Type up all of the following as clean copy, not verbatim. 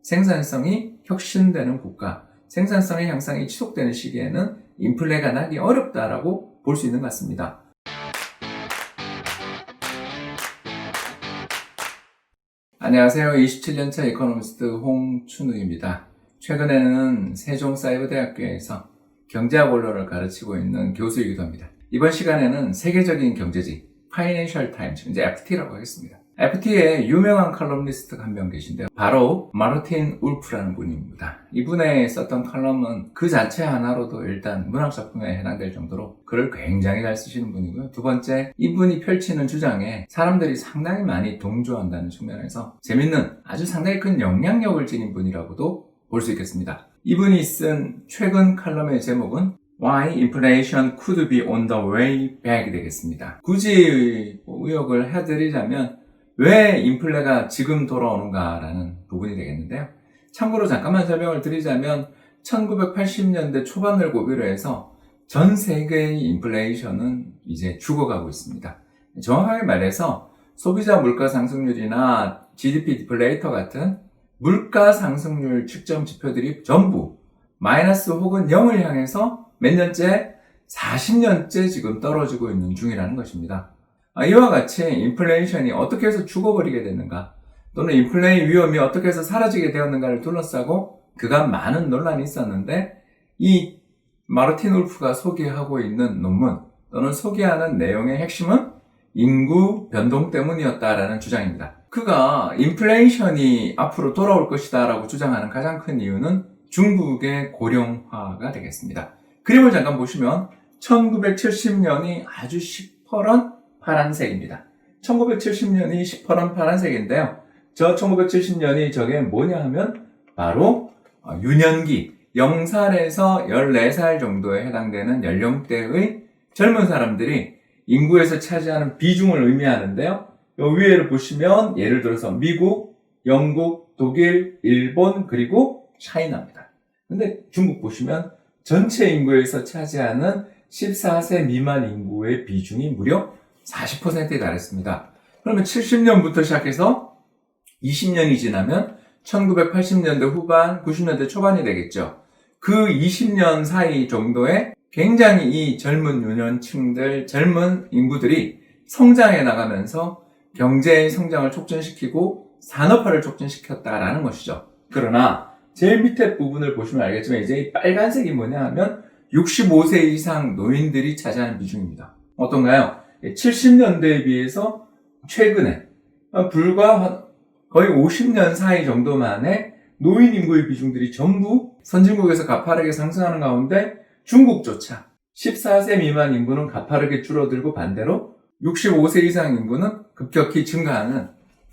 생산성이 혁신되는 국가, 생산성의 향상이 지속되는 시기에는 인플레가 나기 어렵다라고 볼 수 있는 것 같습니다. 안녕하세요. 27년차 이코노미스트 홍춘우입니다. 최근에는 세종사이버대학교에서 경제학 원론을 가르치고 있는 교수이기도 합니다. 이번 시간에는 세계적인 경제지 파이낸셜 타임즈, 이제 FT라고 하겠습니다. FT에 유명한 칼럼니스트가 한 명 계신데요. 바로 마르틴 울프라는 분입니다. 이분의 썼던 칼럼은 그 자체 하나로도 일단 문학작품에 해당될 정도로 글을 굉장히 잘 쓰시는 분이고요. 두 번째, 이분이 펼치는 주장에 사람들이 상당히 많이 동조한다는 측면에서 재밌는, 아주 상당히 큰 영향력을 지닌 분이라고도 볼 수 있겠습니다. 이분이 쓴 최근 칼럼의 제목은 Why Inflation Could Be on the Way Back이 되겠습니다. 굳이 의역을 해드리자면 왜 인플레가 지금 돌아오는가라는 부분이 되겠는데요. 참고로 잠깐만 설명을 드리자면 1980년대 초반을 고비로 해서 전 세계의 인플레이션은 이제 죽어가고 있습니다. 정확하게 말해서 소비자 물가 상승률이나 GDP 디플레이터 같은 물가 상승률 측정 지표들이 전부 마이너스 혹은 0을 향해서 몇 년째? 40년째 지금 떨어지고 있는 중이라는 것입니다. 이와 같이 인플레이션이 어떻게 해서 죽어버리게 됐는가, 또는 인플레의 위험이 어떻게 해서 사라지게 되었는가를 둘러싸고 그간 많은 논란이 있었는데, 이 마르틴 울프가 소개하고 있는 논문 또는 소개하는 내용의 핵심은 인구 변동 때문이었다라는 주장입니다. 그가 인플레이션이 앞으로 돌아올 것이다 라고 주장하는 가장 큰 이유는 중국의 고령화가 되겠습니다. 그림을 잠깐 보시면 1970년이 아주 시퍼런 파란색입니다. 1970년이 시퍼런 파란색인데요. 저 1970년이 저게 뭐냐 하면 바로 유년기, 0살에서 14살 정도에 해당되는 연령대의 젊은 사람들이 인구에서 차지하는 비중을 의미하는데요. 요 위에를 보시면 예를 들어서 미국, 영국, 독일, 일본, 그리고 차이나입니다. 근데 중국 보시면 전체 인구에서 차지하는 14세 미만 인구의 비중이 무려 40%에 달했습니다. 그러면 70년부터 시작해서 20년이 지나면 1980년대 후반, 90년대 초반이 되겠죠. 그 20년 사이 정도에 굉장히 이 젊은 유년층들, 젊은 인구들이 성장해 나가면서 경제의 성장을 촉진시키고 산업화를 촉진시켰다라는 것이죠. 그러나 제일 밑에 부분을 보시면 알겠지만 이제 이 빨간색이 뭐냐 하면 65세 이상 노인들이 차지하는 비중입니다. 어떤가요? 70년대에 비해서 최근에 불과 거의 50년 사이 정도 만에 노인 인구의 비중들이 전부 선진국에서 가파르게 상승하는 가운데 중국조차 14세 미만 인구는 가파르게 줄어들고 반대로 65세 이상 인구는 급격히 증가하는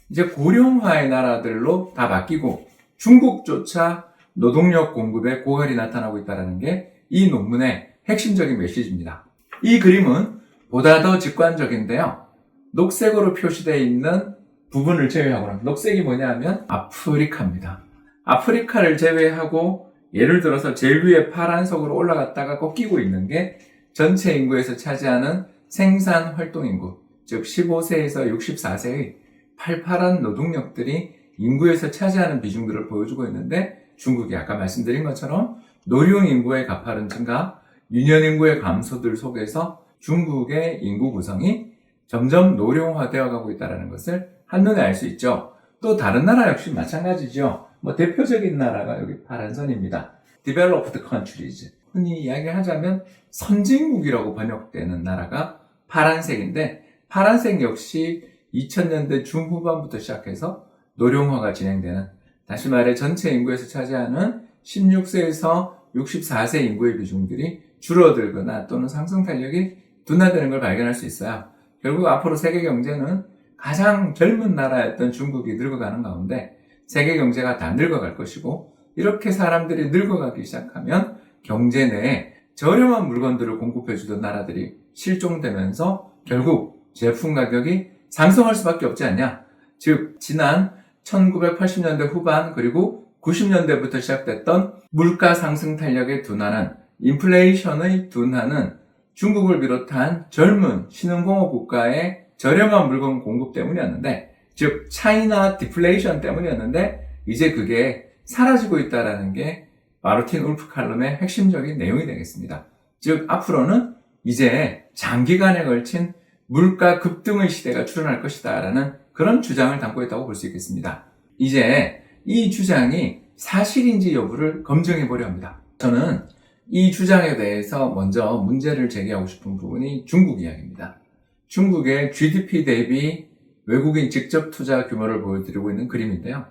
이제 고령화의 나라들로 다 바뀌고 중국조차 노동력 공급에 고갈이 나타나고 있다는 게 이 논문의 핵심적인 메시지입니다. 이 그림은 보다 더 직관적인데요. 녹색으로 표시되어 있는 부분을 제외하고는, 녹색이 뭐냐 하면 아프리카입니다. 아프리카를 제외하고 예를 들어서 제일 위에 파란색으로 올라갔다가 꺾이고 있는 게 전체 인구에서 차지하는 생산 활동 인구, 즉 15세에서 64세의 팔팔한 노동력들이 인구에서 차지하는 비중들을 보여주고 있는데, 중국이 아까 말씀드린 것처럼 노령 인구의 가파른 증가, 유년 인구의 감소들 속에서 중국의 인구 구성이 점점 노령화되어 가고 있다는 것을 한눈에 알 수 있죠. 또 다른 나라 역시 마찬가지죠. 대표적인 나라가 여기 파란 선입니다. Developed Countries. 흔히 이야기하자면 선진국이라고 번역되는 나라가 파란색인데, 파란색 역시 2000년대 중후반부터 시작해서 노령화가 진행되는, 다시 말해 전체 인구에서 차지하는 16세에서 64세 인구의 비중들이 줄어들거나 또는 상승 탄력이 둔화되는 걸 발견할 수 있어요. 결국 앞으로 세계 경제는 가장 젊은 나라였던 중국이 늙어가는 가운데 세계 경제가 다 늙어갈 것이고, 이렇게 사람들이 늙어가기 시작하면 경제 내에 저렴한 물건들을 공급해주던 나라들이 실종되면서 결국 제품 가격이 상승할 수밖에 없지 않냐. 즉 지난 1980년대 후반 그리고 90년대부터 시작됐던 물가 상승 탄력의 둔화는, 인플레이션의 둔화는 중국을 비롯한 젊은 신흥공업 국가의 저렴한 물건 공급 때문이었는데, 즉 차이나 디플레이션 때문이었는데, 이제 그게 사라지고 있다는 게 마르틴 울프 칼럼의 핵심적인 내용이 되겠습니다. 즉 앞으로는 이제 장기간에 걸친 물가 급등의 시대가 출현할 것이다 라는 그런 주장을 담고 있다고 볼 수 있겠습니다. 이제 이 주장이 사실인지 여부를 검증해 보려 합니다. 저는 이 주장에 대해서 먼저 문제를 제기하고 싶은 부분이 중국 이야기입니다. 중국의 GDP 대비 외국인 직접 투자 규모를 보여드리고 있는 그림인데요.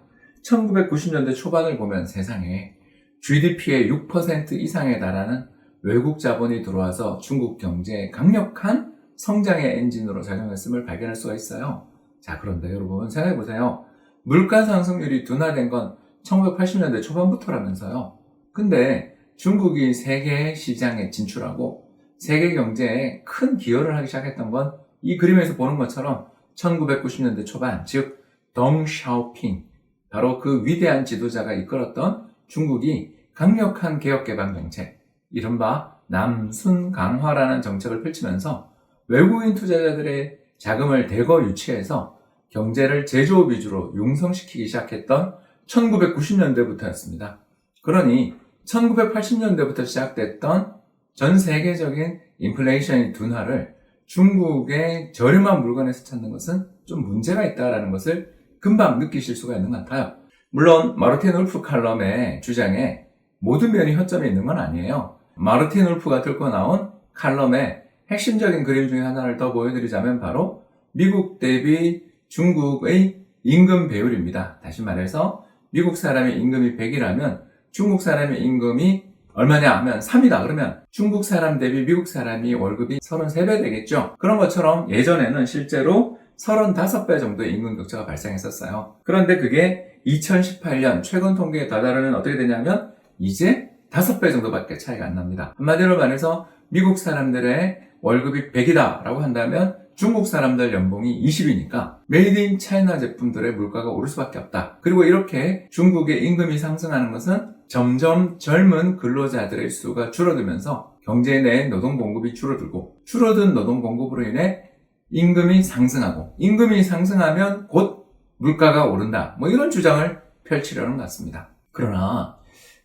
1990년대 초반을 보면 세상에 GDP의 6% 이상에 달하는 외국 자본이 들어와서 중국 경제에 강력한 성장의 엔진으로 작용했음을 발견할 수가 있어요. 자, 그런데 여러분 생각해보세요. 물가 상승률이 둔화된 건 1980년대 초반부터라면서요. 근데 중국이 세계 시장에 진출하고 세계 경제에 큰 기여를 하기 시작했던 건 이 그림에서 보는 것처럼 1990년대 초반, 즉 덩샤오핑, 바로 그 위대한 지도자가 이끌었던 중국이 강력한 개혁개방 정책, 이른바 남순 강화라는 정책을 펼치면서 외국인 투자자들의 자금을 대거 유치해서 경제를 제조업 위주로 융성시키기 시작했던 1990년대부터였습니다. 그러니 1980년대부터 시작됐던 전 세계적인 인플레이션의 둔화를 중국의 저렴한 물건에서 찾는 것은 좀 문제가 있다는 것을 금방 느끼실 수가 있는 것 같아요. 물론 마르틴 울프 칼럼의 주장에 모든 면이 허점이 있는 건 아니에요. 마르틴 울프가 들고 나온 칼럼의 핵심적인 그림 중에 하나를 더 보여드리자면 바로 미국 대비 중국의 임금 배율입니다. 다시 말해서 미국 사람의 임금이 100이라면 중국 사람의 임금이 얼마냐 하면 3이다. 그러면 중국 사람 대비 미국 사람이 월급이 33배 되겠죠. 그런 것처럼 예전에는 실제로 35배 정도의 임금 격차가 발생했었어요. 그런데 그게 2018년 최근 통계에 다다르면 어떻게 되냐면 이제 5배 정도밖에 차이가 안 납니다. 한마디로 말해서 미국 사람들의 월급이 100이다 라고 한다면 중국 사람들 연봉이 20이니까 메이드 인 차이나 제품들의 물가가 오를 수밖에 없다. 그리고 이렇게 중국의 임금이 상승하는 것은 점점 젊은 근로자들의 수가 줄어들면서 경제 내 노동 공급이 줄어들고 줄어든 노동 공급으로 인해 임금이 상승하고 임금이 상승하면 곧 물가가 오른다. 이런 주장을 펼치려는 것 같습니다. 그러나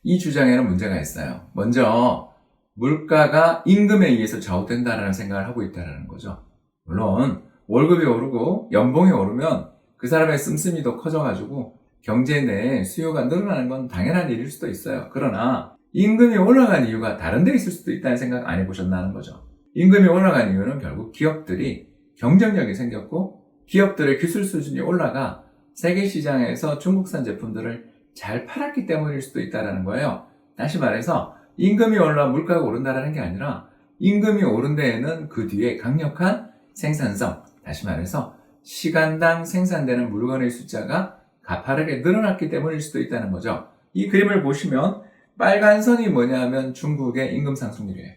이 주장에는 문제가 있어요. 먼저 물가가 임금에 의해서 좌우된다는 생각을 하고 있다는 거죠. 물론 월급이 오르고 연봉이 오르면 그 사람의 씀씀이도 커져가지고 경제 내에 수요가 늘어나는 건 당연한 일일 수도 있어요. 그러나 임금이 올라간 이유가 다른 데 있을 수도 있다는 생각 안 해보셨나는 거죠. 임금이 올라간 이유는 결국 기업들이 경쟁력이 생겼고 기업들의 기술 수준이 올라가 세계 시장에서 중국산 제품들을 잘 팔았기 때문일 수도 있다는 거예요. 다시 말해서 임금이 올라 물가가 오른다는 게 아니라 임금이 오른 데에는 그 뒤에 강력한 생산성, 다시 말해서 시간당 생산되는 물건의 숫자가 가파르게 늘어났기 때문일 수도 있다는 거죠. 이 그림을 보시면 빨간 선이 뭐냐면 중국의 임금 상승률이에요.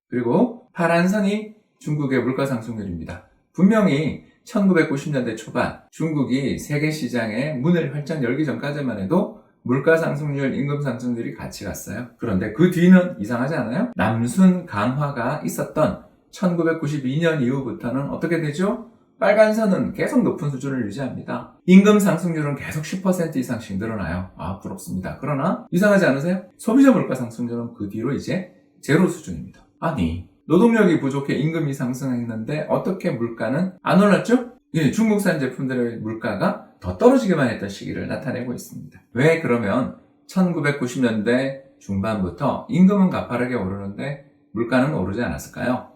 그리고 파란 선이 중국의 물가 상승률입니다. 분명히 1990년대 초반 중국이 세계 시장에 문을 활짝 열기 전까지만 해도 물가 상승률, 임금 상승률이 같이 갔어요. 그런데 그 뒤는 이상하지 않아요? 남순 강화가 있었던 1992년 이후부터는 어떻게 되죠? 빨간 선은 계속 높은 수준을 유지합니다. 임금 상승률은 계속 10% 이상씩 늘어나요. 부럽습니다. 그러나 이상하지 않으세요? 소비자 물가 상승률은 그 뒤로 이제 제로 수준입니다. 아니, 노동력이 부족해 임금이 상승했는데 어떻게 물가는 안 올랐죠? 중국산 제품들의 물가가 더 떨어지기만 했던 시기를 나타내고 있습니다. 왜 그러면 1990년대 중반부터 임금은 가파르게 오르는데 물가는 오르지 않았을까요?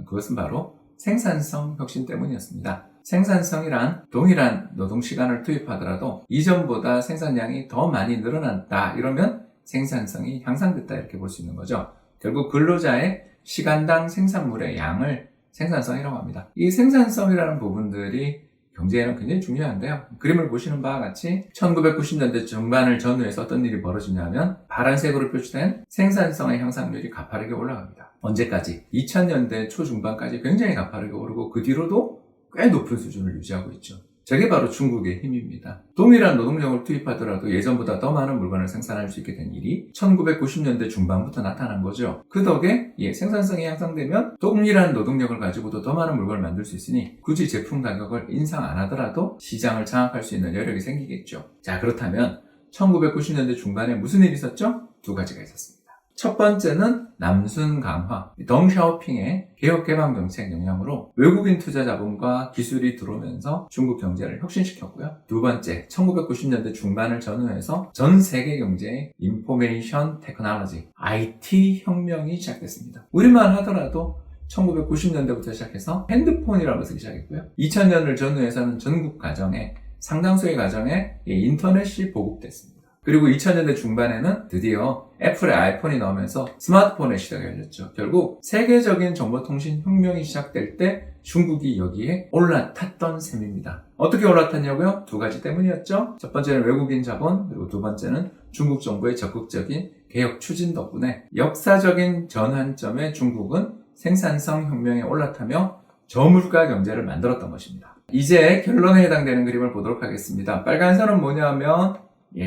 그것은 바로 생산성 혁신 때문이었습니다. 생산성이란 동일한 노동시간을 투입하더라도 이전보다 생산량이 더 많이 늘어났다 이러면 생산성이 향상됐다 이렇게 볼 수 있는 거죠. 결국 근로자의 시간당 생산물의 양을 생산성이라고 합니다. 이 생산성이라는 부분들이 경제에는 굉장히 중요한데요. 그림을 보시는 바와 같이 1990년대 중반을 전후해서 어떤 일이 벌어지냐면 파란색으로 표시된 생산성의 향상률이 가파르게 올라갑니다. 언제까지? 2000년대 초중반까지 굉장히 가파르게 오르고 그 뒤로도 꽤 높은 수준을 유지하고 있죠. 저게 바로 중국의 힘입니다. 동일한 노동력을 투입하더라도 예전보다 더 많은 물건을 생산할 수 있게 된 일이 1990년대 중반부터 나타난 거죠. 그 덕에 생산성이 향상되면 동일한 노동력을 가지고도 더 많은 물건을 만들 수 있으니 굳이 제품 가격을 인상 안 하더라도 시장을 장악할 수 있는 여력이 생기겠죠. 자, 그렇다면 1990년대 중반에 무슨 일이 있었죠? 두 가지가 있었습니다. 첫 번째는 남순 강화, 덩샤오핑의 개혁 개방 정책 영향으로 외국인 투자 자본과 기술이 들어오면서 중국 경제를 혁신시켰고요. 두 번째, 1990년대 중반을 전후해서 전 세계 경제의 인포메이션 테크놀로지, IT 혁명이 시작됐습니다. 우리만 하더라도 1990년대부터 시작해서 핸드폰이라는 것을 시작했고요. 2000년을 전후해서는 전국 가정에, 상당수의 가정에 인터넷이 보급됐습니다. 그리고 2000년대 중반에는 드디어 애플의 아이폰이 나오면서 스마트폰의 시대가 열렸죠. 결국 세계적인 정보통신 혁명이 시작될 때 중국이 여기에 올라탔던 셈입니다. 어떻게 올라탔냐고요? 두 가지 때문이었죠. 첫 번째는 외국인 자본, 그리고 두 번째는 중국 정부의 적극적인 개혁 추진 덕분에 역사적인 전환점에 중국은 생산성 혁명에 올라타며 저물가 경제를 만들었던 것입니다. 이제 결론에 해당되는 그림을 보도록 하겠습니다. 빨간 선은 뭐냐면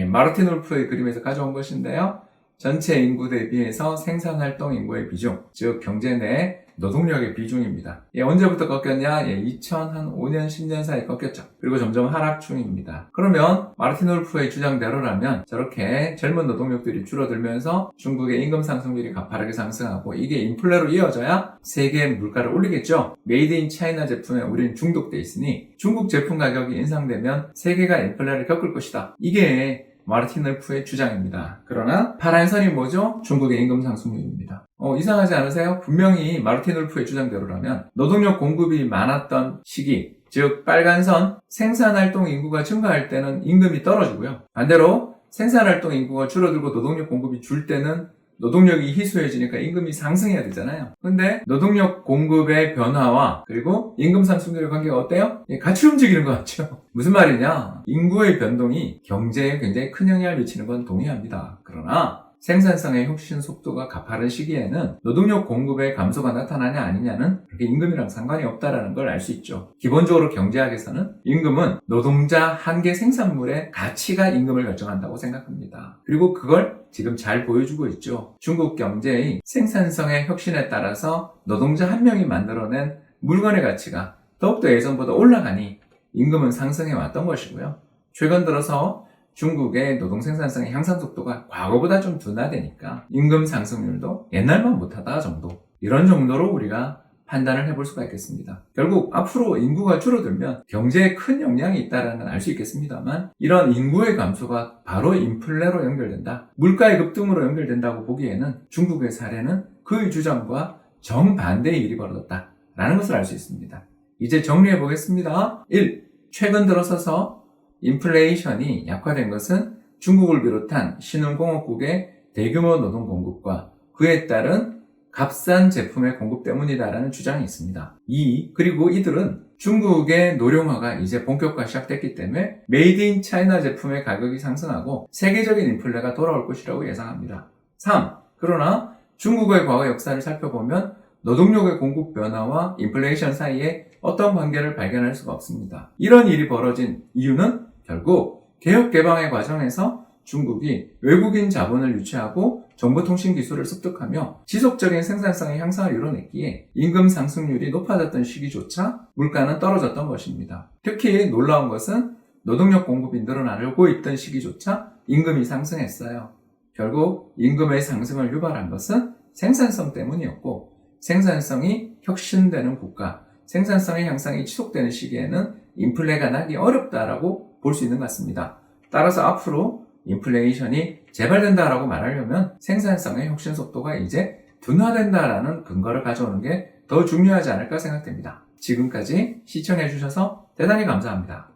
마르틴 울프의 그림에서 가져온 것인데요. 전체 인구 대비해서 생산활동 인구의 비중, 즉 경제 내 노동력의 비중입니다. 언제부터 꺾였냐? 2005년, 10년 사이에 꺾였죠. 그리고 점점 하락 중입니다. 그러면 마르틴 울프의 주장대로라면 저렇게 젊은 노동력들이 줄어들면서 중국의 임금 상승률이 가파르게 상승하고 이게 인플레로 이어져야 세계 물가를 올리겠죠. 메이드 인 차이나 제품에 우리는 중독돼 있으니 중국 제품 가격이 인상되면 세계가 인플레를 겪을 것이다. 이게 마르틴 울프의 주장입니다. 그러나 파란 선이 뭐죠? 중국의 임금 상승률입니다. 이상하지 않으세요? 분명히 마르틴 울프의 주장대로라면 노동력 공급이 많았던 시기, 즉 빨간 선, 생산활동 인구가 증가할 때는 임금이 떨어지고요. 반대로 생산활동 인구가 줄어들고 노동력 공급이 줄 때는 노동력이 희소해지니까 임금이 상승해야 되잖아요. 근데 노동력 공급의 변화와 그리고 임금 상승률의 관계가 어때요? 같이 움직이는 것 같죠? 무슨 말이냐? 인구의 변동이 경제에 굉장히 큰 영향을 미치는 건 동의합니다. 그러나 생산성의 혁신 속도가 가파른 시기에는 노동력 공급의 감소가 나타나냐 아니냐는 그렇게 임금이랑 상관이 없다는 걸 알 수 있죠. 기본적으로 경제학에서는 임금은 노동자 한 개 생산물의 가치가 임금을 결정한다고 생각합니다. 그리고 그걸 지금 잘 보여주고 있죠. 중국 경제의 생산성의 혁신에 따라서 노동자 한 명이 만들어낸 물건의 가치가 더욱더 예전보다 올라가니 임금은 상승해 왔던 것이고요. 최근 들어서 중국의 노동 생산성의 향상 속도가 과거보다 좀 둔화되니까 임금 상승률도 옛날만 못하다 정도, 이런 정도로 우리가 판단을 해볼 수가 있겠습니다. 결국 앞으로 인구가 줄어들면 경제에 큰 영향이 있다는 건 알 수 있겠습니다만 이런 인구의 감소가 바로 인플레로 연결된다, 물가의 급등으로 연결된다고 보기에는 중국의 사례는 그의 주장과 정반대의 일이 벌어졌다라는 것을 알 수 있습니다. 이제 정리해 보겠습니다. 1. 최근 들어서서 인플레이션이 약화된 것은 중국을 비롯한 신흥공업국의 대규모 노동 공급과 그에 따른 값싼 제품의 공급 때문이다라는 주장이 있습니다. 2. 그리고 이들은 중국의 노령화가 이제 본격화 시작됐기 때문에 메이드 인 차이나 제품의 가격이 상승하고 세계적인 인플레가 돌아올 것이라고 예상합니다. 3. 그러나 중국의 과거 역사를 살펴보면 노동력의 공급 변화와 인플레이션 사이에 어떤 관계를 발견할 수가 없습니다. 이런 일이 벌어진 이유는 결국 개혁 개방의 과정에서 중국이 외국인 자본을 유치하고 정보통신 기술을 습득하며 지속적인 생산성의 향상을 이뤄냈기에 임금 상승률이 높아졌던 시기조차 물가는 떨어졌던 것입니다. 특히 놀라운 것은 노동력 공급이 늘어나고 있던 시기조차 임금이 상승했어요. 결국 임금의 상승을 유발한 것은 생산성 때문이었고, 생산성이 혁신되는 국가, 생산성의 향상이 지속되는 시기에는 인플레가 나기 어렵다라고 볼 수 있는 것 같습니다. 따라서 앞으로 인플레이션이 재발된다라고 말하려면 생산성의 혁신 속도가 이제 둔화된다라는 근거를 가져오는 게 더 중요하지 않을까 생각됩니다. 지금까지 시청해 주셔서 대단히 감사합니다.